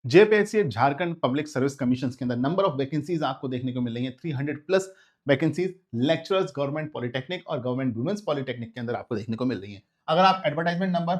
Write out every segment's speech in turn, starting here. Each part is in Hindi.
JPSC Jharkhand public service commission के अंदर नंबर ऑफ वैकेंसीज आपको देखने को मिल रही है 300 plus vacancies lecturers government polytechnic और गवर्नमेंट वुमेन्स पॉलिटेक्निक के अंदर आपको देखने को मिल रही है। अगर आप एडवर्टाइजमेंट नंबर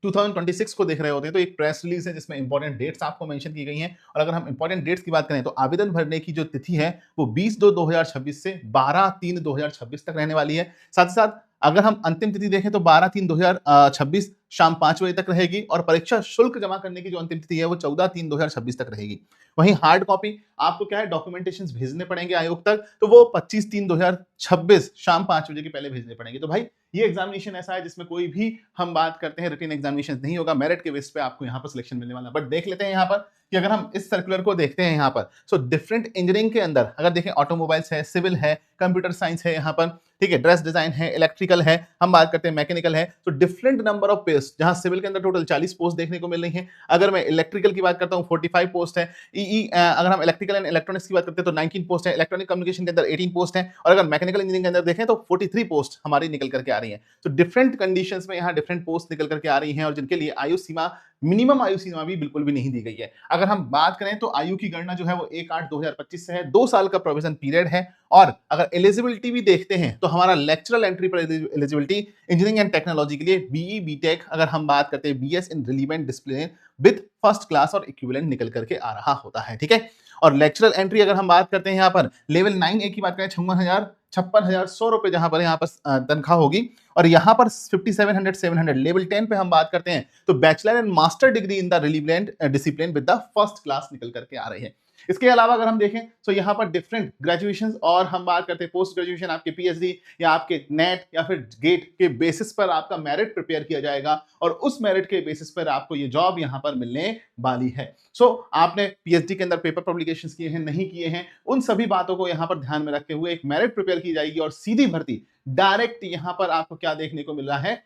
2026 को देख रहे होते हैं तो एक प्रेस रिलीज है जिसमें इंपॉर्टेंट डेट्स आपको मेंशन की गई हैं। और अगर हम इंपॉर्टेंट डेट्स की बात करें तो आवेदन भरने की जो तिथि है वो 20/2/2026 से 12/3/2026 तक रहने वाली है। साथ ही साथ अगर हम अंतिम तिथि देखें तो 12/3/2026 शाम 5 बजे तक रहेगी और परीक्षा शुल्क जमा करने की जो अंतिम तिथि है वो 14/3/2026 तक रहेगी। वहीं हार्ड कॉपी आपको क्या है डॉक्यूमेंटेशन भेजने पड़ेंगे आयोग तक, तो वो 25/3/2026 शाम 5 बजे के पहले भेजने पड़ेंगे। तो भाई ये एग्जामिनेशन ऐसा है जिसमें कोई भी हम बात करते हैं रिटन एग्जामिनेशन नहीं होगा, मेरिट के बेस पे आपको यहाँ पर सिलेक्शन मिलने वाला है। बट देख लेते हैं यहाँ पर कि अगर हम इस सर्कुलर को देखते हैं यहाँ पर, सो डिफरेंट इंजीनियरिंग के अंदर अगर देखें ऑटोमोबाइल्स है, सिविल है, कंप्यूटर साइंस है यहाँ पर, ठीक है, ड्रेस डिजाइन है, इलेक्ट्रिकल है, हम बात करते हैं मैकेनिकल है, तो डिफरेंट नंबर ऑफ पोस्ट, जहां सिविल के अंदर टोटल 40 पोस्ट देखने को मिल रही हैं। अगर मैं इलेक्ट्रिकल की बात करता हूं 45 पोस्ट है। अगर हम इलेक्ट्रिकल एंड इलेक्ट्रॉनिक्स की बात करते हैं तो 19 पोस्ट है, इलेक्ट्रॉनिक कम्युनिकेशन के अंदर 18 पोस्ट है, और अगर मैकेनिकल इंजीनियरिंग के अंदर देखें तो 43 पोस्ट हमारी निकल करके आ रही है। तो डिफरेंट कंडीशंस में यहाँ डिफरेंट पोस्ट निकल करके आ रही हैं और जिनके लिए आयु सीमा, मिनिमम आयु सीमा भी बिल्कुल भी नहीं दी गई है। अगर हम बात करें तो आयु की गणना जो है वो 1/8/2025 से है, 2 साल का प्रोविजन पीरियड है। और अगर एलिजिबिलिटी भी देखते हैं तो हमारा लेक्चरल एंट्री पर एलिजिबिलिटी इंजीनियरिंग एंड टेक्नोलॉजी के लिए बीई बीटेक, अगर हम बात करते हैं BS in relevant discipline with first class और इक्विवेलेंट निकल करके आ रहा होता है, ठीक है। और लेक्चरल एंट्री अगर हम बात करते हैं यहाँ पर लेवल 9A की बात करें 56,100 रुपए जहां पर यहाँ पर तनख्वाह होगी। और यहाँ पर 5700 लेवल 10 पे हम बात करते हैं तो bachelor and master degree in the relevant discipline with the first class निकल करके आ रही है। इसके अलावा अगर हम देखें तो यहाँ पर डिफरेंट ग्रेजुएशन और हम बात करते हैं पोस्ट ग्रेजुएशन, आपके पीएचडी या आपके नेट या फिर गेट के बेसिस पर आपका मेरिट प्रिपेयर किया जाएगा और उस मेरिट के बेसिस पर आपको ये जॉब यहाँ पर मिलने वाली है। सो आपने पीएचडी के अंदर पेपर पब्लिकेशंस किए हैं, नहीं किए हैं, उन सभी बातों को यहाँ पर ध्यान में रखते हुए एक मेरिट प्रिपेयर की जाएगी और सीधी भर्ती डायरेक्ट यहाँ पर आपको क्या देखने को मिल रहा है,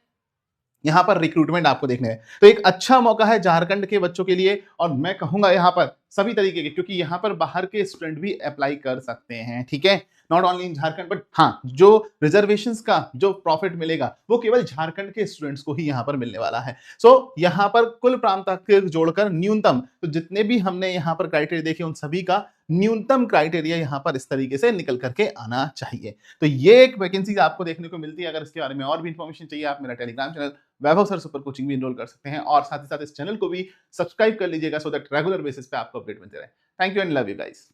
यहाँ पर रिक्रूटमेंट आपको देखने है। तो एक अच्छा मौका है झारखंड के बच्चों के लिए और मैं कहूंगा यहाँ पर सभी तरीके के, क्योंकि यहाँ पर बाहर के स्टूडेंट भी अप्लाई कर सकते हैं, ठीक है, not only in Jharkhand. But हाँ, जो रिजर्वेशंस का जो प्रॉफिट मिलेगा वो केवल झारखंड के स्टूडेंट्स को ही यहाँ पर मिलने वाला है। सो यहाँ पर कुल प्रांत जोड़कर न्यूनतम, तो जितने भी हमने यहाँ पर क्राइटेरिया देखे उन सभी का न्यूनतम क्राइटेरिया यहाँ पर इस तरीके से निकल करके आना चाहिए। तो ये एक वैकेंसी आपको देखने को मिलती है। अगर इसके बारे में और भी इंफॉर्मेशन चाहिए आप मेरा टेलीग्राम चैनल वैभव सर सुपर कोचिंग भी इनरोल कर सकते हैं और साथ ही साथ इस चैनल को भी सब्सक्राइब कर लीजिएगा सो दैट रेगुलर बेसिस पे आपको अपडेट मिलते रहे। Thank you and love you guys.